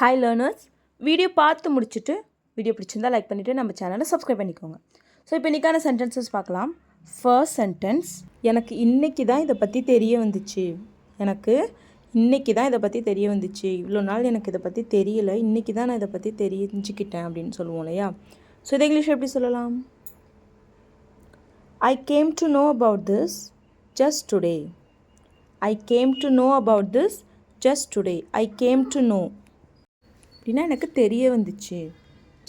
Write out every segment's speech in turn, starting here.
Hi learners, video பார்த்து முடிச்சுட்டு video பிடிச்சிருந்தா லைக் பண்ணிவிட்டு நம்ம சேனலை சப்ஸ்கிரைப் பண்ணிக்கோங்க. ஸோ இப்போ இன்றைக்கான சென்டென்சஸ் பார்க்கலாம். ஃபர்ஸ்ட் சென்டென்ஸ், எனக்கு இன்றைக்கி தான் இதை பற்றி தெரிய வந்துச்சு. இவ்வளோ நாள் எனக்கு இதை பற்றி தெரியலை, இன்றைக்கி தான் நான் இதை பற்றி தெரிஞ்சுக்கிட்டேன் அப்படின்னு சொல்லுவோம் இல்லையா? ஸோ இதை இங்கிலீஷ் எப்படி சொல்லலாம்? I came to know about this just today. I came to know about this just today. I came to know அப்படின்னா எனக்கு தெரிய வந்துச்சு.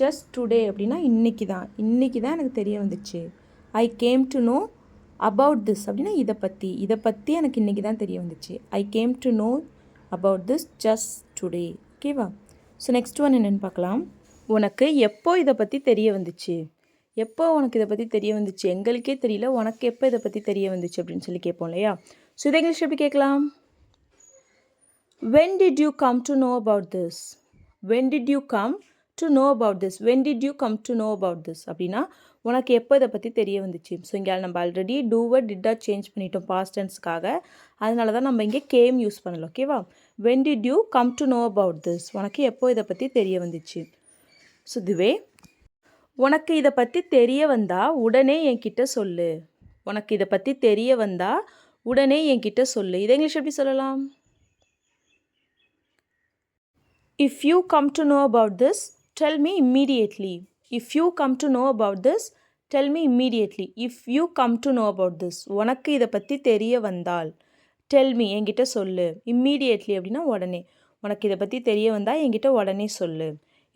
ஜஸ்ட் டுடே அப்படின்னா இன்றைக்கி தான் எனக்கு தெரிய வந்துச்சு. I came to know about this அப்படின்னா இதை பற்றி எனக்கு இன்றைக்கி தான் தெரிய வந்துச்சு. I came to know about this just today. ஓகேவா? ஸோ நெக்ஸ்ட் ஒன் என்னென்னு பார்க்கலாம். உனக்கு எப்போ இதை பற்றி தெரிய வந்துச்சு? எப்போ உனக்கு இதை பற்றி தெரிய வந்துச்சு? எங்களுக்கே தெரியல, உனக்கு எப்போ இதை பற்றி தெரிய வந்துச்சு அப்படின்னு சொல்லி கேட்போம் இல்லையா? ஸோ இதை இங்கிலீஷ் எப்படி கேட்கலாம்? When did you come to know about this? When did you come to know about this? When did you come to know about this? அப்படின்னா உனக்கு எப்போ இதை பற்றி தெரிய வந்துச்சு. ஸோ இங்கே நம்ம ஆல்ரெடி டூவை டிட்டா சேஞ்ச் பண்ணிட்டோம் பாஸ்ட் டென்ஸ்க்காக, அதனால தான் நம்ம இங்கே கேம் யூஸ் பண்ணலாம். ஓகேவா? When did you come to know about this? உனக்கு எப்போ இதை பற்றி தெரிய வந்துச்சு. ஸோ இதுவே உனக்கு இதை பற்றி தெரிய வந்தால் உடனே என்கிட்ட சொல்லு. உனக்கு இதை பற்றி தெரிய வந்தால் உடனே என்கிட்ட சொல்லு. இதை இங்கிலீஷ் எப்படி சொல்லலாம்? If you come to know about this, tell me immediately. If you come to know about this, tell me immediately. If you come to know about this, உனக்கு இதை பற்றி தெரிய வந்தால், tell me என்கிட்ட சொல்லு. Immediately அப்படின்னா உடனே. உனக்கு இதை பற்றி தெரிய வந்தால் என்கிட்ட உடனே சொல்லு.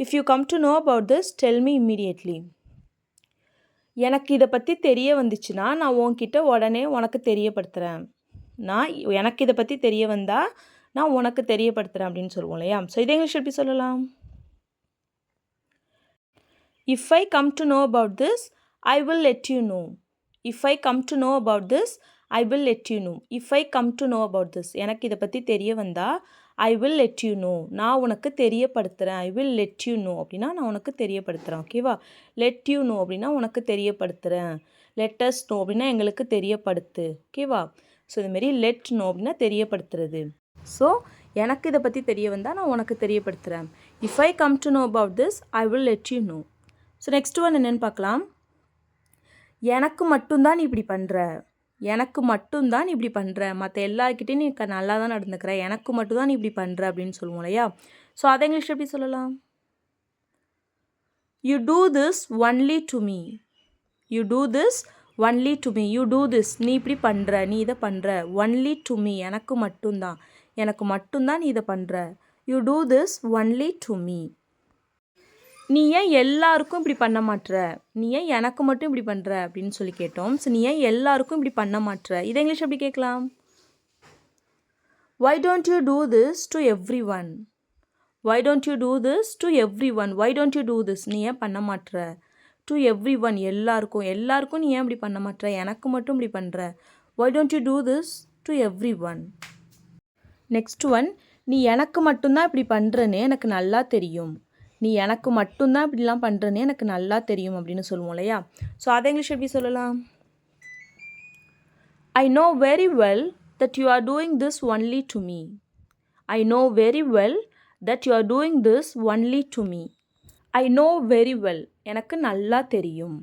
If you come to know about this, tell me immediately. எனக்கு இதை பற்றி தெரிய வந்துச்சுன்னா நான் உன்கிட்ட உடனே உனக்கு தெரியப்படுத்துகிறேன். எனக்கு இதை பற்றி தெரிய வந்தால் நான் உனக்கு தெரியப்படுத்துகிறேன் அப்படின்னு சொல்லுவோம் இல்லையா? ஸோ இதை இங்கிலீஷ் எப்படி சொல்லலாம்? If I come to know about this, I will let you know. If I come to know about this, I will let you know. If I come to know about this, எனக்கு இதை பற்றி தெரிய வந்தால் I will let you know. நான் உனக்கு தெரியப்படுத்துகிறேன். I will let you know அப்படின்னா நான் உனக்கு தெரியப்படுத்துகிறேன். ஓகேவா? let you know அப்படின்னா உனக்கு தெரியப்படுத்துகிறேன். let us know அப்படின்னா எங்களுக்கு தெரியப்படுத்து. ஓகேவா? ஸோ இதுமாரி let know அப்படின்னா தெரியப்படுத்துறது. ஸோ எனக்கு இதை பற்றி தெரிய வந்தால் நான் உனக்கு தெரியப்படுத்துகிறேன். If I come to know about this, I will let you know. So next one என்னென்னு பார்க்கலாம். எனக்கு மட்டும்தான் நீ இப்படி பண்ணுற, மற்ற எல்லாருக்கிட்டையும் நீ நல்லா தான் நடந்துக்கிற, எனக்கு மட்டும்தான் நீ இப்படி பண்ணுற அப்படின்னு சொல்லுவோம் இல்லையா? ஸோ அதை இங்கிலீஷ் எப்படி சொல்லலாம்? You do this only to me. You do this only to me. You do this, நீ இப்படி பண்ணுற, நீ இதை பண்ணுற. only to me, எனக்கு மட்டும்தான் நீ இதை பண்ணுற. You do this only to me. நீ ஏன் எல்லாருக்கும் இப்படி பண்ண மாட்ற, நீ ஏன் எனக்கு மட்டும் இப்படி பண்ணுற அப்படின்னு சொல்லி கேட்டோம். ஸோ நீ ஏன் எல்லாருக்கும் இப்படி பண்ண மாட்ற, இதை இங்கிலீஷ் எப்படி கேட்கலாம்? Why don't you do this to everyone? Why don't you do this to everyone? Why don't you do this, நீ ஏன் பண்ண மாட்ற. to everyone, எல்லாருக்கும் நீ ஏன் இப்படி பண்ண மாட்ற, எனக்கு மட்டும் இப்படி பண்ணுற. Why don't you do this to everyone? Next one, நீ எனக்கு மட்டும்தான் இப்படி பண்ணுறன்னு எனக்கு நல்லா தெரியும். நீ எனக்கு மட்டும்தான் இப்படிலாம் பண்ணுறன்னு எனக்கு நல்லா தெரியும் அப்படின்னு சொல்லுவோம் இல்லையா? ஸோ அதை இங்கிலீஷ் எப்படி சொல்லலாம்? I know very well that you are doing this only to me. I know very well that you are doing this only to me. I know very well, எனக்கு நல்லா தெரியும்.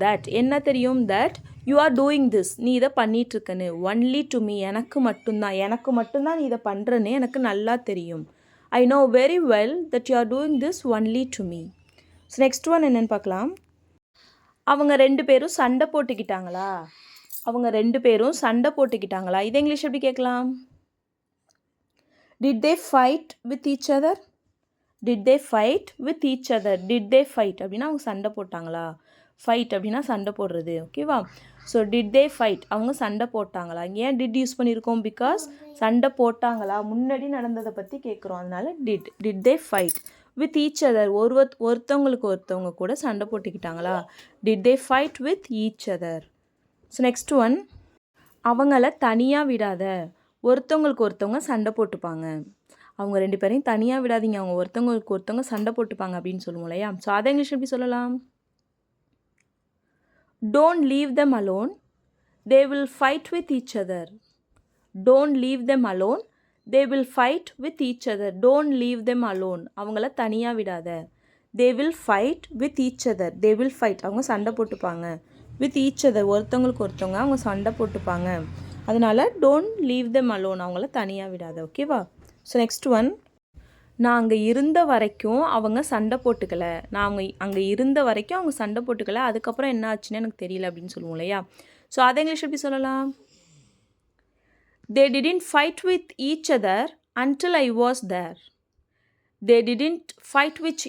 that, என்ன தெரியும்? that you are doing this, நீ இதை பண்ணிகிட்ருக்கன்னு. only to me, எனக்கு மட்டும்தான் நீ இதை பண்ணுறன்னு எனக்கு நல்லா தெரியும். I know very well that you are doing this only to me. So next one என்னென்னு பார்க்கலாம். அவங்க ரெண்டு பேரும் சண்டை போட்டுக்கிட்டாங்களா? இதை இங்கிலீஷ் எப்படி கேட்கலாம்? Did they fight with each other? Did they fight with each other? Did they fight அப்படின்னா அவங்க சண்டை போட்டாங்களா? ஃபைட் அப்படின்னா சண்டை போடுறது. ஓகேவா? ஸோ டிட் தே ஃபைட், அவங்க சண்டை போட்டாங்களா. ஏன் டிட் யூஸ் பண்ணியிருக்கோம்? பிகாஸ் சண்டை போட்டாங்களா, முன்னாடி நடந்ததை பற்றி கேட்குறோம், அதனால did they fight with each other, ஒருத்தவங்க கூட சண்டை போட்டுக்கிட்டாங்களா. Did they fight with each other. So next one, அவங்கள தனியாக விடாத, ஒருத்தவங்க சண்டை போட்டுப்பாங்க. அவங்க ரெண்டு பேரையும் தனியாக விடாதீங்க, அவங்க ஒருத்தவங்க சண்டை போட்டுப்பாங்க அப்படின்னு சொல்லுவோம் இல்லையா? ஸோ அதை இங்கிலீஷ் எப்படி சொல்லலாம்? Don't leave them alone, they will fight with each other. Don't leave them alone, They will fight with each other. Don't leave them alone. அவங்கள தனியாக விடாத. They will fight with each other. They will fight. அவங்க சண்டை போட்டுப்பாங்க. With each other. ஒருத்தவங்களுக்கு ஒருத்தவங்க அவங்க சண்டை போட்டுப்பாங்க. அதனால் don't leave them alone. அவங்கள தனியாக விடாத. ஓகேவா? ஸோ நெக்ஸ்ட் ஒன், நான் அங்கே இருந்த வரைக்கும் அவங்க சண்டை போட்டுக்கலை. நான் அங்கே இருந்த வரைக்கும் அவங்க சண்டை போட்டுக்கலை, அதுக்கப்புறம் என்ன ஆச்சுன்னு எனக்கு தெரியல அப்படின்னு சொல்லுவோம் இல்லையா? ஸோ அதை இங்கிலீஷ் எப்படி சொல்லலாம்? They didn't fight with each other until I was there. They didn't fight with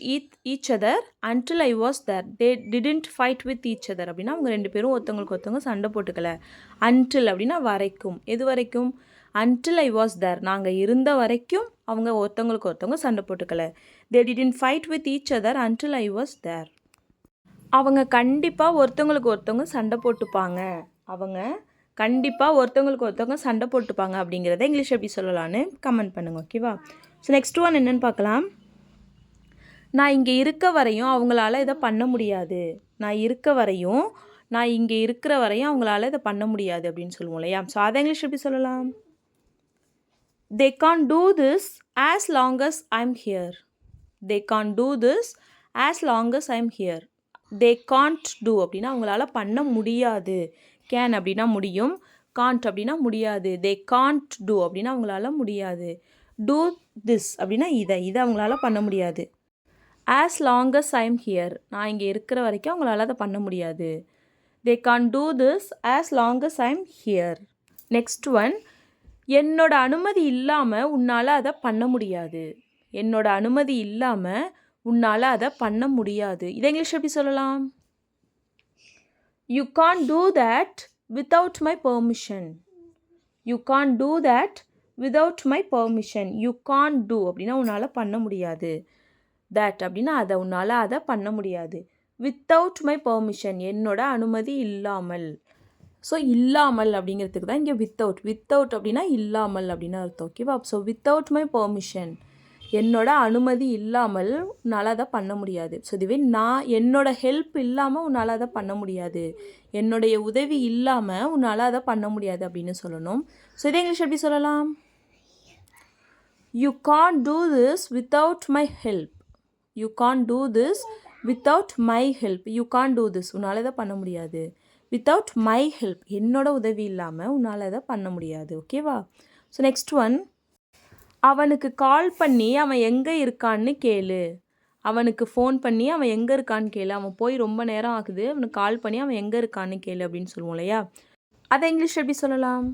each other until I was there. They didn't fight with each other அப்படின்னா அவங்க ரெண்டு பேரும் ஒருத்தவங்களுக்கு ஒருத்தவங்க சண்டை போட்டுக்கலை. until அப்படின்னா வரைக்கும். எது வரைக்கும்? until I was there. நாங்கள் இருந்த வரைக்கும் அவங்க ஒருத்தவங்களுக்கு ஒருத்தவங்க சண்டை போட்டுக்கலை. They didn't fight with each other until I was there. அவங்க கண்டிப்பாக ஒருத்தவங்களுக்கு ஒருத்தவங்க சண்டை போட்டுப்பாங்க. அவங்க கண்டிப்பாக ஒருத்தவங்களுக்கு ஒருத்தவங்க சண்டை போட்டுப்பாங்க அப்படிங்கிறத இங்கிலீஷ் எப்படி சொல்லலான்னு கமெண்ட் பண்ணுங்கள். ஓகேவா? ஸோ நெக்ஸ்ட் ஒன் என்னென்னு பார்க்கலாம். நான் இங்கே இருக்க வரையும் அவங்களால இதை பண்ண முடியாது. நான் இங்கே இருக்கிற வரையும் அவங்களால இதை பண்ண முடியாது அப்படின்னு சொல்லுவோம் இல்லையா? ஸோ அதை இங்கிலீஷ் எப்படி சொல்லலாம்? They can't do this as long as I'm here. They can't do this as long as I'm here. They can't do அப்படின்னா அவங்களால பண்ண முடியாது. கேன் அப்படின்னா முடியும், காண்ட் அப்படின்னா முடியாது. They can't do அப்படின்னா அவங்களால முடியாது. Do this அப்படின்னா இதை அவங்களால பண்ண முடியாது. As long as I'm here. நான் இங்கே இருக்கிற வரைக்கும் அவங்களால அதை பண்ண முடியாது. They can't do this as long as I'm here. Next one, என்னோட அனுமதி இல்லாமல் உன்னால் அதை பண்ண முடியாது. என்னோட அனுமதி இல்லாமல் உன்னால் அதை பண்ண முடியாது. இதை இங்கிலீஷ் எப்படி சொல்லலாம்? You can't do that without my permission. You can't do that without my permission. You can't do அப்படின்னா உன்னால் பண்ண முடியாது. that அப்படின்னா உன்னால் அதை பண்ண முடியாது. without my permission என்னோட அனுமதி இல்லாமல். ஸோ இல்லாமல் அப்படிங்கிறதுக்கு தான் இங்கே வித்தவுட் அப்படின்னா இல்லாமல் அப்படின்னு அர்த்தம். ஓகேவா? ஸோ வித்தவுட் மை பெர்மிஷன் என்னோட அனுமதி இல்லாமல் உன்னால் அதை பண்ண முடியாது. ஸோ இதுவே என்னோட ஹெல்ப் இல்லாமல் உன்னால் அதை பண்ண முடியாது. என்னுடைய உதவி இல்லாமல் உன்னால் அதை பண்ண முடியாது அப்படின்னு சொல்லணும். ஸோ இதே இங்கிலீஷ் எப்படி சொல்லலாம்? You can't do this without my help. You can't do this without my help. You can't do this. உன்னால் இதை பண்ண முடியாது. Without my help. என்னோட உதவி இல்லாமல் உன்னால் இதை பண்ண முடியாது. ஓகேவா? ஸோ நெக்ஸ்ட் ஒன், அவனுக்கு கால் பண்ணி அவன் எங்கே இருக்கான்னு கேளு. அவனுக்கு ஃபோன் பண்ணி அவன் எங்கே இருக்கான்னு கேளு. அவன் போய் ரொம்ப நேரம் ஆகுது, அவனுக்கு கால் பண்ணி அவன் எங்கே இருக்கான்னு கேளு அப்படின்னு சொல்லுவோம் இல்லையா? அதை இங்கிலீஷ் எப்படி சொல்லலாம்?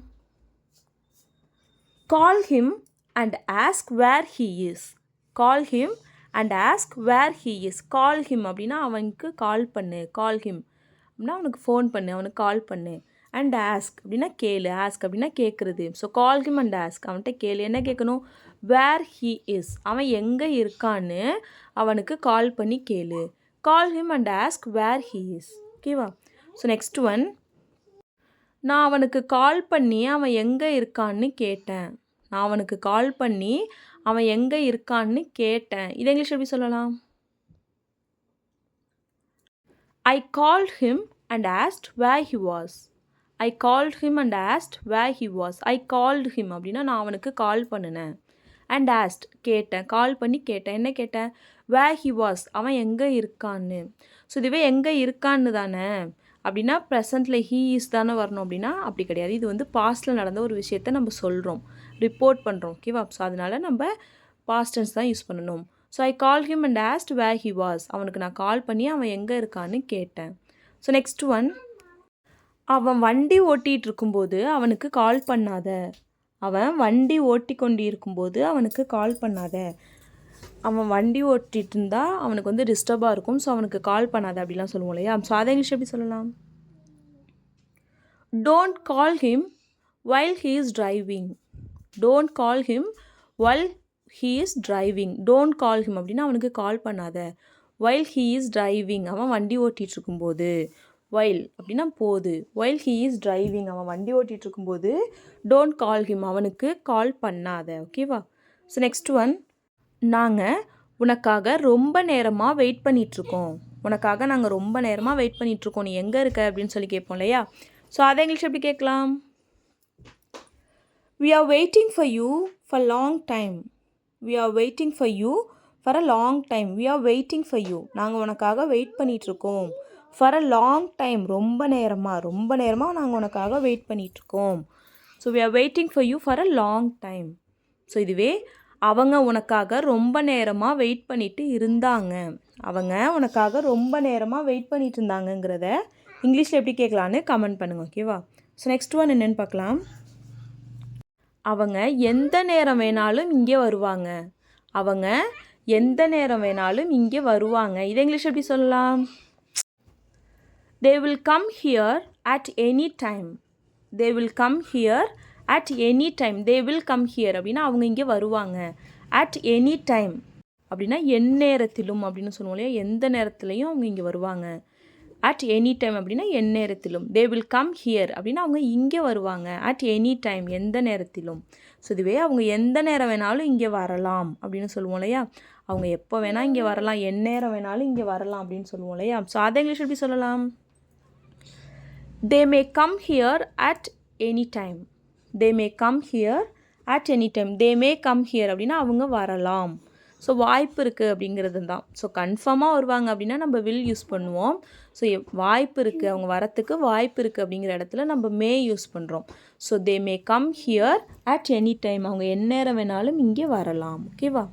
Call him and ask where he is. Call him and ask where he is. Call him அப்படின்னா அவனுக்கு கால் பண்ணு. Call him அப்படின்னா அவனுக்கு ஃபோன் பண்ணு, அவனுக்கு கால் பண்ணு. அண்ட் ஆஸ்க் அப்படின்னா கேளு. ஆஸ்க் அப்படின்னா கேட்குறது. So call him and ask. அவன்கிட்ட கேளு. என்ன கேட்கணும்? Where he is. அவன் எங்கே இருக்கான்னு அவனுக்கு கால் பண்ணி கேளு. Call him and ask where he is. ஓகேவா? ஸோ நெக்ஸ்ட் ஒன், நான் அவனுக்கு கால் பண்ணி அவன் எங்கே இருக்கான்னு கேட்டேன். நான் அவனுக்கு கால் பண்ணி அவன் எங்கே இருக்கான்னு கேட்டேன். இதை இங்கிலீஷ் எப்படி சொல்லலாம்? I called him and asked where he was. I called him and asked where he was. I called him அப்படின்னா நான் அவனுக்கு கால் பண்ணினேன். and asked கேட்டேன், கால் பண்ணி கேட்டேன். என்ன கேட்டேன்? where he was அவன் எங்கே இருக்கான்னு. ஸோ இதுவே எங்கே இருக்கான்னு தானே அப்படின்னா ப்ரெசண்ட்டில் he is தானே வரணும் அப்படின்னா அப்படி கிடையாது. இது வந்து பாஸ்ட்டில் நடந்த ஒரு விஷயத்த நம்ம சொல்கிறோம், ரிப்போர்ட் பண்ணுறோம். ஓகேவா? ஸோ அதனால் நம்ம பாஸ்ட் டென்ஸ் தான் யூஸ் பண்ணணும். So I call him and asked where he was. அவனுக்கு நான் கால் பண்ணி அவன் எங்கே இருக்கான்னு கேட்டேன். ஸோ நெக்ஸ்ட் ஒன், அவன் வண்டி ஓட்டிகிட்டு இருக்கும்போது அவனுக்கு கால் பண்ணாத. அவன் வண்டி ஓட்டி கொண்டு இருக்கும்போது அவனுக்கு கால் பண்ணாத. அவன் வண்டி ஓட்டிகிட்டு இருந்தால் அவனுக்கு வந்து டிஸ்டர்பாக இருக்கும். ஸோ அவனுக்கு கால் பண்ணாத அப்படிலாம் சொல்லுவோம் இல்லையா? ஸோ அதை இங்கிலீஷ் எப்படி சொல்லலாம்? Don't call him while he is driving. Don't call him while he is driving. don't call him அப்படின்னா அவனுக்கு கால் பண்ணாத. while he is driving அவன் வண்டி ஓட்டிகிட்டு இருக்கும்போது. while அப்படின்னா போது. while he is driving அவன் வண்டி ஓட்டிகிட்டு இருக்கும்போது don't call him அவனுக்கு கால் பண்ணாத. ஓகேவா? ஸோ நெக்ஸ்ட் ஒன், நாங்கள் உனக்காக ரொம்ப நேரமாக வெயிட் பண்ணிகிட்ருக்கோம். உனக்காக நாங்கள் ரொம்ப நேரமாக வெயிட் பண்ணிகிட்ருக்கோம், நீ எங்கே இருக்க அப்படின்னு சொல்லி கேட்போம் இல்லையா? ஸோ அதை இங்கிலீஷ் எப்படி கேட்கலாம்? We are waiting for you for long time. We are waiting for you for a long time. We are waiting for you. நாங்கள் உனக்காக வெயிட் பண்ணிகிட்ருக்கோம். For a long time. ரொம்ப நேரமாக நாங்கள் உனக்காக வெயிட் பண்ணிகிட்ருக்கோம். So we are waiting for you for a long time. So இதுவே அவங்க உனக்காக ரொம்ப நேரமாக வெயிட் பண்ணிட்டு இருந்தாங்க. அவங்க உனக்காக ரொம்ப நேரமாக வெயிட் பண்ணிட்டு இருந்தாங்கங்கிறத இங்கிலீஷில் எப்படி கேட்கலான்னு கமெண்ட் பண்ணுங்கள். ஓகேவா? ஸோ நெக்ஸ்ட் ஒன் என்னென்னு பார்க்கலாம். அவங்க எந்த நேரம் வேணாலும் இங்கே வருவாங்க. அவங்க எந்த நேரம் வேணாலும் இங்கே வருவாங்க. இதை இங்கிலீஷ் எப்படி சொல்லலாம்? They will come here at any time. They will come here at any time. They will come here அப்படின்னா அவங்க இங்கே வருவாங்க. At any time அப்படின்னா எந்நேரத்திலும் அப்படின்னு சொல்லுவோம் இல்லையா? எந்த நேரத்துலையும் அவங்க இங்கே வருவாங்க. At any time அப்படின்னா எந்நேரத்திலும். They will come here அப்படின்னா அவங்க இங்கே வருவாங்க. At any time எந்த நேரத்திலும். ஸோ இதுவே அவங்க எந்த நேரம் வேணாலும் இங்கே வரலாம் அப்படின்னு சொல்லுவோம் இல்லையா? அவங்க எப்போ வேணால் இங்கே வரலாம், எந்நேரம் வேணாலும் இங்கே வரலாம் அப்படின்னு சொல்லுவோம் இல்லையா? ஸோ அதை இங்கிலீஷ் எப்படி சொல்லலாம்? They may come here at any time. They may come here at any time. They may come here அப்படின்னா அவங்க வரலாம். ஸோ வாய்ப்பு இருக்குது அப்படிங்கிறது தான். ஸோ கன்ஃபார்மாக வருவாங்க அப்படின்னா நம்ம வில் யூஸ் பண்ணுவோம். ஸோ வாய்ப்பு இருக்குது, அவங்க வரத்துக்கு வாய்ப்பு இருக்குது அப்படிங்கிற இடத்துல நம்ம மே யூஸ் பண்ணுறோம். So they may come here at any time. அவங்க எந்நேரம் வேணாலும் இங்கே வரலாம். ஓகேவா?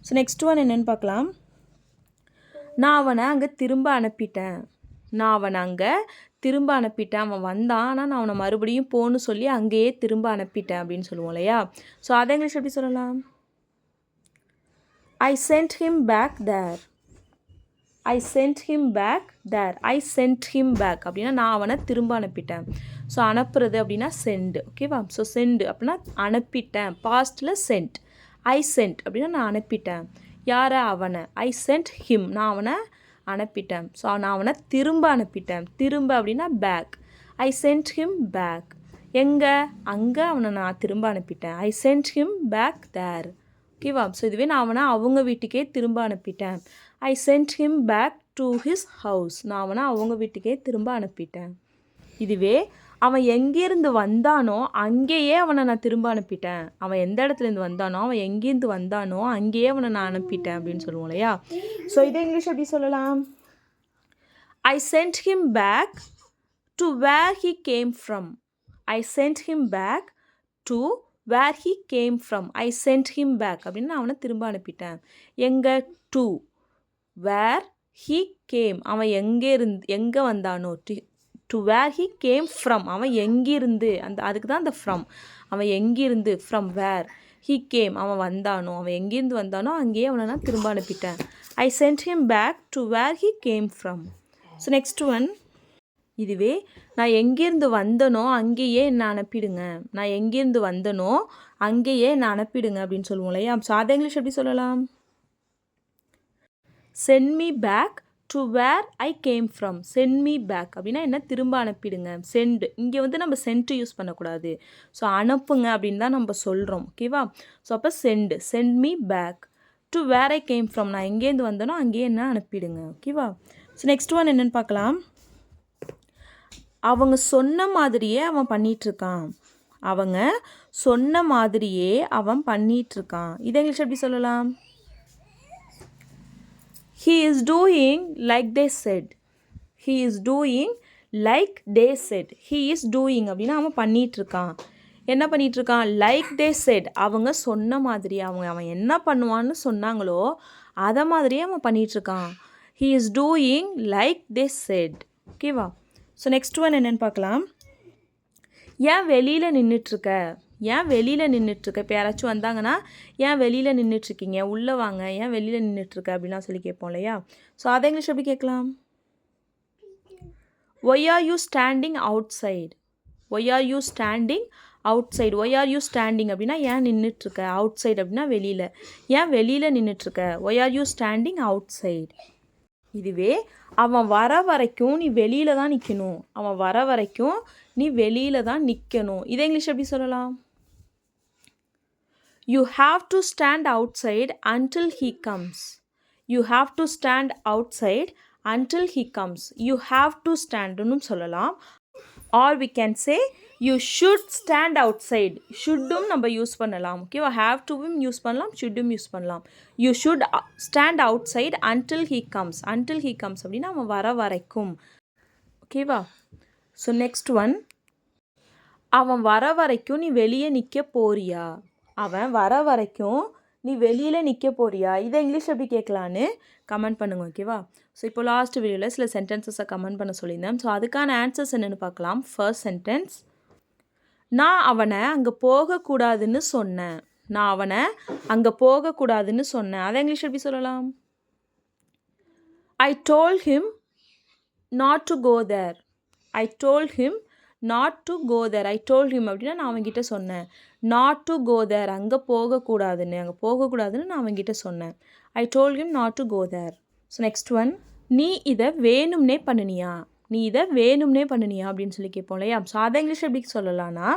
ஸோ நெக்ஸ்ட் ஒன் என்னென்னு பார்க்கலாம். நான் அவனை அங்கே திரும்ப அனுப்பிட்டேன். நான் அவனை அங்கே திரும்ப அனுப்பிட்டேன். அவன் வந்தான், ஆனால் நான் அவனை மறுபடியும் போன்னு சொல்லி அங்கேயே திரும்ப அனுப்பிட்டேன் அப்படின்னு சொல்லுவோம் இல்லையா? ஸோ அதை இங்கிலீஷ் எப்படி சொல்லலாம்? I sent him back there. I sent him back there. I sent him back அப்படின்னா நான் அவனை திரும்ப அனுப்பிட்டேன். ஸோ அனுப்புறது அப்படின்னா சென்ட். ஓகேவா? ஸோ சென்ட் அப்படின்னா அனுப்பிட்டேன். பாஸ்ட்டில் சென்ட். ஐ சென்ட் அப்படின்னா நான் அனுப்பிட்டேன். யாரை? அவனை. ஐ சென்ட் ஹிம். நான் அவனை அனுப்பிட்டேன். ஸோ நான் அவனை திரும்ப அனுப்பிட்டேன். திரும்ப அப்படின்னா back. I sent him back. எங்கே? அங்கே அவனை நான் திரும்ப அனுப்பிட்டேன். I sent him back there. ஓகேவா? ஸோ இதுவே நான் அவனை அவங்க வீட்டுக்கே திரும்ப அனுப்பிட்டேன். I sent him back to his house. நான் அவனை அவங்க வீட்டுக்கே திரும்ப அனுப்பிட்டேன். இதுவே அவன் எங்கேருந்து வந்தானோ அங்கேயே அவனை நான் திரும்ப அனுப்பிட்டேன். அவன் எந்த இடத்துலேருந்து வந்தானோ, அவன் எங்கேருந்து வந்தானோ அங்கேயே அவனை நான் அனுப்பிட்டேன் அப்படின்னு சொல்லுவோம் இல்லையா? ஸோ இதை இங்கிலீஷ் எப்படி சொல்லலாம்? I sent him back to where he came from. I sent him back to where he came from. I sent him back அப்படின்னு நான் அவனை திரும்ப அனுப்பிட்டேன். எங்கே? To where he came. அவன் எங்கே வந்தானோ. To where he came from. அவன் எங்கிருந்து, அதுக்கு தான் அந்த ஃப்ரம். அவன் எங்கிருந்து, ஃப்ரம் வேர் ஹி கேம். அவன் வந்தானோ, அவன் எங்கேருந்து வந்தானோ அங்கேயே அவனை நான் திரும்ப அனுப்பிட்டேன். I sent him back to where he came from. So next one. இதுவே நான் எங்கேருந்து வந்தனோ அங்கேயே என்னை அனுப்பிடுங்க. நான் எங்கேருந்து வந்தனோ அங்கேயே என்னை அனுப்பிடுங்க அப்படின்னு சொல்லுவோம் இல்லையா? ஸோ அதை இங்கிலீஷ் எப்படி சொல்லலாம்? Send me back to where I came from. Send me back அப்படின்னா என்ன? திரும்ப அனுப்பிடுங்க. சென்ட் இங்கே வந்து நம்ம சென்ட் யூஸ் பண்ணக்கூடாது. ஸோ அனுப்புங்க அப்படின்னு தான் நம்ம சொல்கிறோம். ஓகேவா? ஸோ அப்போ send me back to where I came from. நான் எங்கேருந்து வந்தனோ அங்கேயே என்ன அனுப்பிடுங்க. ஓகேவா? ஸோ நெக்ஸ்ட் ஒன் என்னென்னு பார்க்கலாம். அவங்க சொன்ன மாதிரியே அவன் பண்ணிகிட்ருக்கான். அவங்க சொன்ன மாதிரியே அவன் பண்ணிகிட்ருக்கான். இதை இங்கிலீஷ் எப்படி சொல்லலாம்? He is doing like they said. He is doing like they said. He is doing அப்படின்னா அவன் பண்ணிகிட்ருக்கான். என்ன பண்ணிகிட்ருக்கான்? Like they said. அவங்க சொன்ன மாதிரி, அவன் என்ன பண்ணுவான்னு சொன்னாங்களோ அதை மாதிரியே அவன் பண்ணிகிட்ருக்கான். He is doing like they said. ஓகேவா? ஸோ நெக்ஸ்ட் ஒன் என்னென்னு பார்க்கலாம். ஏன் வெளியில் நின்றுட்டுருக்க? ஏன் வெளியில் நின்றுட்டுருக்க? இப்போ யாராச்சும் வந்தாங்கன்னா ஏன் வெளியில் நின்றுட்டுருக்கீங்க, உள்ளே வாங்க, ஏன் வெளியில் நின்றுட்டுருக்க அப்படின்லாம் சொல்லி கேட்போம் இல்லையா? ஸோ அதை இங்கிலீஷ் எப்படி கேட்கலாம்? Why are you standing outside. Why are you standing outside. Why are you standing அப்படின்னா ஏன் நின்றுட்டுருக்க. அவுட் சைடு அப்படின்னா வெளியில். ஏன் வெளியில் நின்றுட்டுருக்க? Why are you standing outside. இதுவே அவன் வர வரைக்கும் நீ வெளியில் தான் நிற்கணும். அவன் வர வரைக்கும் நீ வெளியில் தான் நிற்கணும். இதை இங்கிலீஷ் எப்படி சொல்லலாம்? You have to stand outside until he comes. You have to stand outside until he comes. You have to stand னும் சொல்லலாம். Or we can say you should stand outside. ஷுட்டும் நம்ம யூஸ் பண்ணலாம். ஓகேவா, ஹாவ் டுவும் use பண்ணலாம், ஷுட்டும் use பண்ணலாம். You should stand outside until he comes. Until he comes அப்படின்னா அவன் வர வரைக்கும். ஓகேவா. ஸோ நெக்ஸ்ட் ஒன், அவன் வர வரைக்கும் நீ வெளியே நிற்க போறியா. அவன் வர வரைக்கும் நீ வெளியில் நிற்க போறியா. இதை இங்கிலீஷ் எப்படி கேட்கலான்னு கமெண்ட் பண்ணுங்க. ஓகேவா. ஸோ இப்போ லாஸ்ட் வீடியோவில் சில சென்டென்சஸை கமெண்ட் பண்ண சொல்லியிருந்தேன். ஸோ அதுக்கான ஆன்சர்ஸ் என்னென்னு பார்க்கலாம். ஃபர்ஸ்ட் சென்டென்ஸ், நான் அவனை அங்கே போகக்கூடாதுன்னு சொன்னேன். நான் அவனை அங்கே போகக்கூடாதுன்னு சொன்னேன். அதை இங்கிலீஷ் எப்படி சொல்லலாம். I told him not to go there. I told him not to go there. I told him அப்படின்னா நான் அவன்கிட்ட சொன்னேன். நாட் டு கோ தேர், அங்கே போகக்கூடாதுன்னு. அங்கே போகக்கூடாதுன்னு நான் அவன்கிட்ட சொன்னேன். I told him not to go there. So next one, நீ இதை வேணும்னே பண்ணினியா. நீ இதை வேணும்னே பண்ணினியா அப்படின்னு சொல்லி கேட்போம் இல்லையா. ஸோ அதை இங்கிலீஷ் எப்படி சொல்லலாம்னா,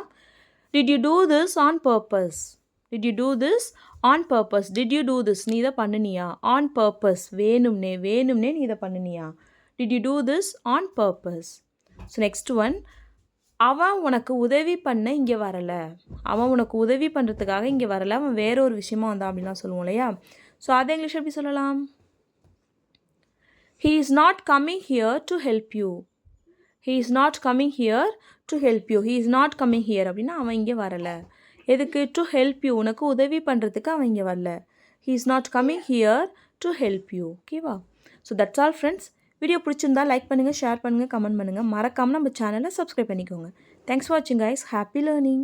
did you do this on purpose. Did you do this on purpose. Did you do this, நீ இதை பண்ணினியா. ஆன் பர்பஸ், வேணும்னே. வேணும்னே நீ இதை பண்ணினியா. Did you do this on purpose. So next one, அவன் உனக்கு உதவி பண்ண இங்கே வரலை. அவன் உனக்கு உதவி பண்ணுறதுக்காக இங்கே வரலை, அவன் வேற ஒரு விஷயமா வந்தான் அப்படின்லாம் சொல்லுவோம் இல்லையா. ஸோ அதை இங்கிலீஷ் எப்படி சொல்லலாம். He is not coming here to help you. He is not coming here to help you. He is not coming here அப்படின்னா அவன் இங்கே வரலை. எதுக்கு? to help you, உனக்கு உதவி பண்ணுறதுக்கு அவன் இங்கே வரல. He is not coming here to help you. ஓகேவா. So that's all friends. Video பிடிச்சிருந்தா லைக் பண்ணுங்கள், ஷேர் பண்ணுங்கள், கமெண்ட் பண்ணுங்கள். மறக்காமல் நம்ம சேனலை சப்ஸ்கிரைப் பண்ணிக்கோங்க. தேங்க்ஸ் ஃபார் வாட்சிங் கைஸ். Happy learning.